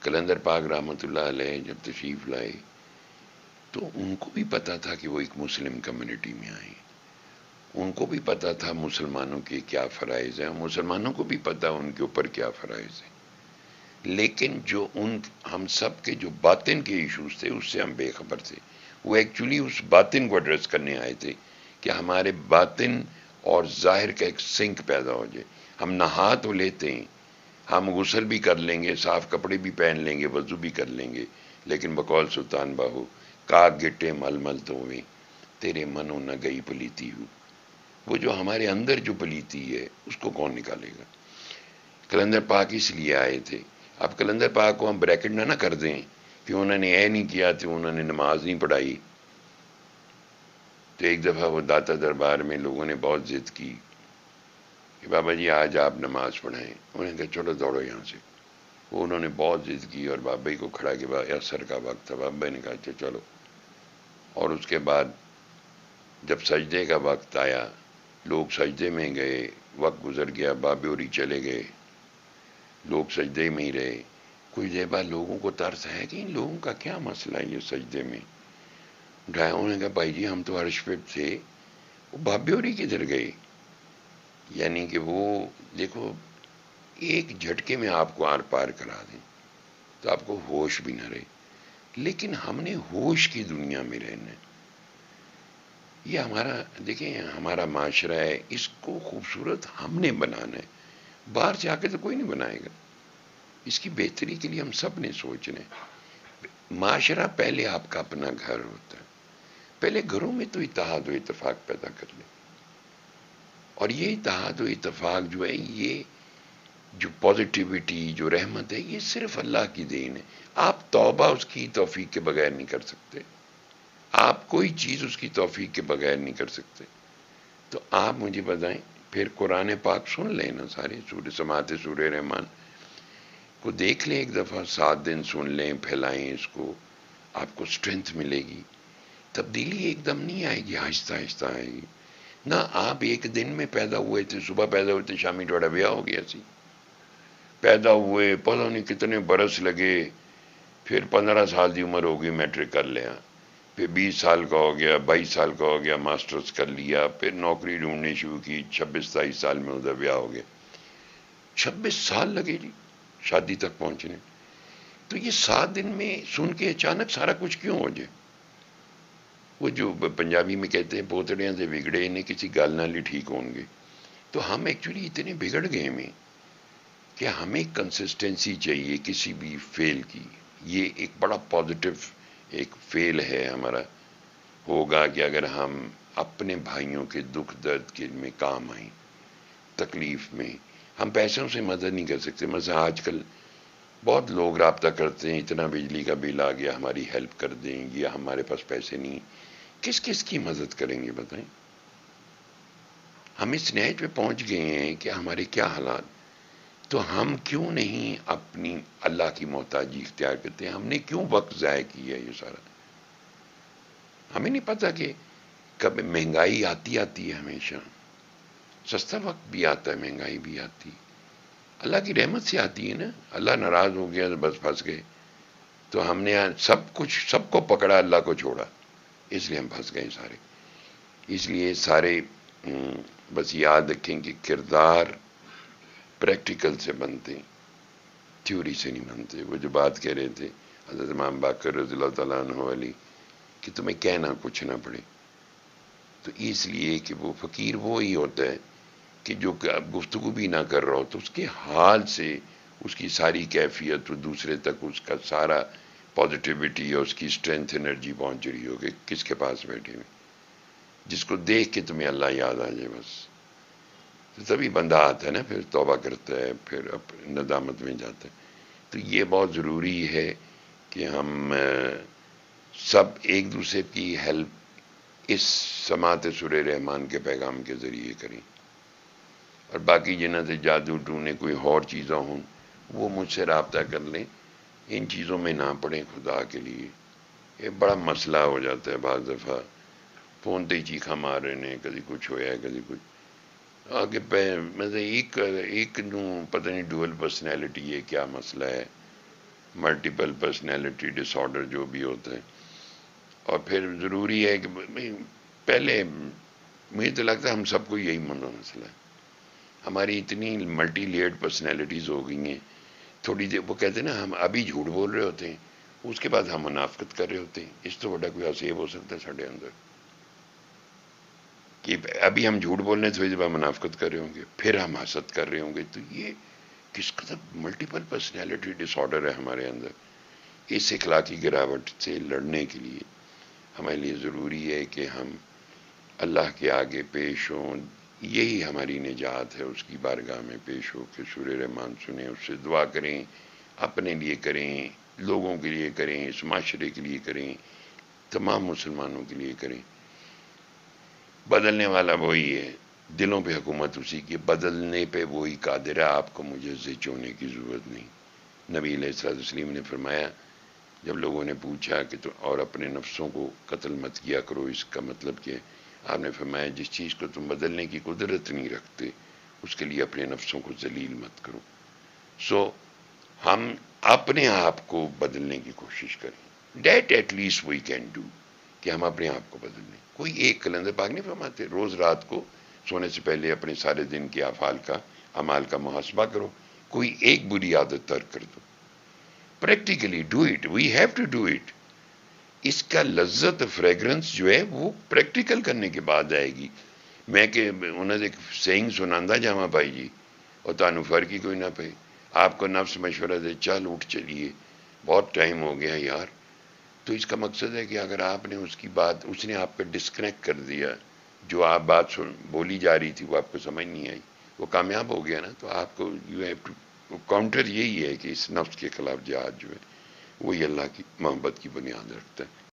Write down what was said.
قلندر پاک رحمۃ اللہ علیہ جب تشریف لائے تو ان کو بھی پتا تھا کہ وہ ایک مسلم کمیونٹی میں آئے، ان کو بھی پتا تھا مسلمانوں کے کیا فرائض ہیں، مسلمانوں کو بھی پتا ان کے اوپر کیا فرائض ہیں، لیکن جو ہم سب کے جو باطن کے ایشوز تھے اس سے ہم بے خبر تھے۔ وہ ایکچولی اس باطن کو ایڈریس کرنے آئے تھے کہ ہمارے باطن اور ظاہر کا ایک سنک پیدا ہو جائے۔ ہم نہا تو لیتے ہیں، ہم غسل بھی کر لیں گے، صاف کپڑے بھی پہن لیں گے، وضو بھی کر لیں گے، لیکن بقول سلطان باہو کاگ گٹے مل مل دھویں تیرے منو نہ گئی پلیتی ہو، وہ جو ہمارے اندر جو پلیتی ہے اس کو کون نکالے گا؟ قلندر پاک اس لیے آئے تھے۔ اب قلندر پاک کو ہم بریکٹ نہ کر دیں کہ انہوں نے اے نہیں کیا تو انہوں نے نماز نہیں پڑھائی۔ تو ایک دفعہ وہ داتا دربار میں لوگوں نے بہت ضد کی کہ بابا جی آج آپ نماز پڑھائیں، انہوں نے کہا چلو دوڑو یہاں سے۔ وہ انہوں نے بہت ضد کی اور بابا جی کو کھڑا کے بعد اثر کا وقت تھا، بابا نے کہا چلو، اور اس کے بعد جب سجدے کا وقت آیا لوگ سجدے میں گئے، وقت گزر گیا، بابیوری چلے گئے، لوگ سجدے میں ہی رہے۔ کچھ دیر بعد لوگوں کو ترس ہے کہ ان لوگوں کا کیا مسئلہ ہے یہ سجدے میں اٹھایا، انہوں نے کہا بھائی جی ہم تو عرش پہ تھے، وہ بابیوری کدھر گئے؟ یعنی کہ وہ دیکھو ایک جھٹکے میں آپ کو آر پار کرا دیں تو آپ کو ہوش بھی نہ رہے، لیکن ہم نے ہوش کی دنیا میں رہنا ہے۔ یہ ہمارا دیکھیں ہمارا معاشرہ ہے، اس کو خوبصورت ہم نے بنانا ہے، باہر سے آ کے تو کوئی نہیں بنائے گا۔ اس کی بہتری کے لیے ہم سب نے سوچنا ہے۔ معاشرہ پہلے آپ کا اپنا گھر ہوتا ہے، پہلے گھروں میں تو اتحاد و اتفاق پیدا کر لیں، اور یہ اتحاد و اتفاق جو ہے، یہ جو پازیٹیوٹی جو رحمت ہے، یہ صرف اللہ کی دین ہے۔ آپ توبہ اس کی توفیق کے بغیر نہیں کر سکتے، آپ کوئی چیز اس کی توفیق کے بغیر نہیں کر سکتے۔ تو آپ مجھے بتائیں، پھر قرآن پاک سن لیں نا، سارے سماعت سورہ رحمان کو دیکھ لیں ایک دفعہ، 7 دن سن لیں، پھیلائیں اس کو، آپ کو اسٹرینتھ ملے گی۔ تبدیلی ایک دم نہیں آئے گی، آہستہ آہستہ آئے گی۔ نہ آپ ایک دن میں پیدا ہوئے تھے، صبح پیدا ہوئے تھے شامی ڈوڑا بیاہ ہو گیا سی، پیدا ہوئے پتہ نہیں کتنے برس لگے، پھر 15 سال دی عمر ہو گئی میٹرک کر لیا، پھر 20 سال کا ہو گیا، 22 سال کا ہو گیا، ماسٹرز کر لیا، پھر نوکری ڈھونڈنی شروع کی، 26-27 سال میں ادھر بیاہ ہو گیا۔ 26 سال لگے جی شادی تک پہنچنے۔ تو یہ 7 دن میں سن کے اچانک سارا کچھ کیوں ہو جائے؟ وہ جو پنجابی میں کہتے ہیں پوتڑیاں سے بگڑے انہیں کسی گل نال ہی ٹھیک ہون گے۔ تو ہم ایکچولی اتنے بگڑ گئے میں کہ ہمیں کنسسٹنسی چاہیے کسی بھی فیل کی۔ یہ ایک بڑا پازیٹیو ایک فیل ہے ہمارا، ہوگا کہ اگر ہم اپنے بھائیوں کے دکھ درد کے میں کام آئیں، تکلیف میں۔ ہم پیسوں سے مدد نہیں کر سکتے، مثلا آج کل بہت لوگ رابطہ کرتے ہیں، اتنا بجلی کا بل آ گیا ہماری ہیلپ کر دیں، یا ہمارے پاس پیسے نہیں، کس کس کی مدد کریں گے بتائیں؟ ہم اس نیچ پہ پہنچ گئے ہیں کہ ہمارے کیا حالات، تو ہم کیوں نہیں اپنی اللہ کی محتاجی اختیار کرتے ہیں؟ ہم نے کیوں وقت ضائع کیا ہے یہ سارا؟ ہمیں نہیں پتہ کہ کب مہنگائی آتی ہے، ہمیشہ سستا وقت بھی آتا ہے، مہنگائی بھی آتی ہے، اللہ کی رحمت سے آتی ہے نا۔ اللہ ناراض ہو گیا تو بس پھنس گئے، تو ہم نے سب کو پکڑا، اللہ کو چھوڑا، اس لیے ہم پھنس گئے سارے۔ اس لیے سارے بس یاد رکھیں کہ کردار پریکٹیکل سے بنتے ہیں، تھیوری سے نہیں بنتے۔ وہ جو بات کہہ رہے تھے حضرت امام باقر رضی اللہ تعالیٰ عنہ علی کہ تمہیں کہنا کچھ نہ پڑے، تو اس لیے کہ وہ فقیر وہی ہوتا ہے کہ جو گفتگو بھی نہ کر رہا ہو تو اس کے حال سے اس کی ساری کیفیت وہ دوسرے تک، اس کا سارا پازیٹیوٹی اور اس کی اسٹرینتھ انرجی پہنچ رہی ہوگی کس کے پاس بیٹھے ہوئے، جس کو دیکھ کے تمہیں اللہ یاد آ جائے بس، تو تبھی بندہ آتا ہے نا، پھر توبہ کرتا ہے، پھر ندامت میں جاتا ہے۔ تو یہ بہت ضروری ہے کہ ہم سب ایک دوسرے کی ہیلپ اس سماعت سورہ رحمان کے پیغام کے ذریعے کریں، اور باقی جنہ سے جادو ٹونے کوئی اور چیزیں ہوں وہ مجھ سے رابطہ کر لیں، ان چیزوں میں نہ پڑیں خدا کے لیے۔ یہ بڑا مسئلہ ہو جاتا ہے، بعض دفعہ فون تے چیخا مار رہے ہیں، کبھی کچھ ہوا ہے کبھی کچھ آگے مطلب ایک پتہ نہیں ڈوئل پرسنالٹی ہے کیا مسئلہ ہے، ملٹیپل پرسنالٹی ڈس آرڈر جو بھی ہوتا ہے. اور پھر ضروری ہے کہ پہلے مجھے تو لگتا ہے ہم سب کو یہی مسئلہ ہے. ہماری اتنی ملٹی لیئرڈ پرسنالٹیز ہو گئی ہیں. تھوڑی دیر وہ کہتے ہیں نا ہم ابھی جھوٹ بول رہے ہوتے ہیں, اس کے بعد ہم منافقت کر رہے ہوتے ہیں. اس تو بڑا کوئی عصیب ہو سکتا ہے ساڑھے اندر کہ ابھی ہم جھوٹ بولنے تھوڑی دیر بعد منافقت کر رہے ہوں گے, پھر ہم حسد کر رہے ہوں گے. تو یہ کس قدر ملٹیپل پرسنالٹی ڈس آرڈر ہے ہمارے اندر. اس اخلاقی گراوٹ سے لڑنے کے لیے ہمارے لیے ضروری ہے کہ ہم اللہ کے آگے پیش ہوں. یہی ہماری نجات ہے, اس کی بارگاہ میں پیش ہو کے سورہ رحمان سنیں, اس سے دعا کریں, اپنے لیے کریں, لوگوں کے لیے کریں, اس معاشرے کے لیے کریں, تمام مسلمانوں کے لیے کریں. بدلنے والا وہی ہے, دلوں پہ حکومت اسی کی, بدلنے پہ وہی قادر ہے. آپ کو مجزے چونے کی ضرورت نہیں. نبی علیہ الصلوۃ والتسلیم نے فرمایا جب لوگوں نے پوچھا کہ تو اور اپنے نفسوں کو قتل مت کیا کرو, اس کا مطلب کیا ہے؟ آپ نے فرمایا جس چیز کو تم بدلنے کی قدرت نہیں رکھتے اس کے لیے اپنے نفسوں کو ذلیل مت کرو. سو ہم اپنے آپ کو بدلنے کی کوشش کریں. That at least we can do کہ ہم اپنے آپ کو بدل لیں. کوئی ایک کلندر پاک نہیں فرماتے روز رات کو سونے سے پہلے اپنے سارے دن کے افعال کا اعمال کا محاسبہ کرو, کوئی ایک بری عادت ترک کر دو. Practically do it, we have to do it. اس کا لذت فریگرنس جو ہے وہ پریکٹیکل کرنے کے بعد آئے گی. میں کہ انہوں نے ایک سینگ سناندہ جاما پائی جی اور تانو فرق ہی کوئی نہ پے. آپ کو نفس مشورہ دے چل اٹھ چلیے, بہت ٹائم ہو گیا یار. تو اس کا مقصد ہے کہ اگر آپ نے اس کی بات, اس نے آپ کو ڈسکنیکٹ کر دیا, جو آپ بات بولی جا رہی تھی وہ آپ کو سمجھ نہیں آئی, وہ کامیاب ہو گیا نا. تو آپ کو یو ہیو ٹو کاؤنٹر یہی ہے کہ اس نفس کے خلاف جہاد جو ہے وہی اللہ کی محبت کی بنیاد رکھتا ہے.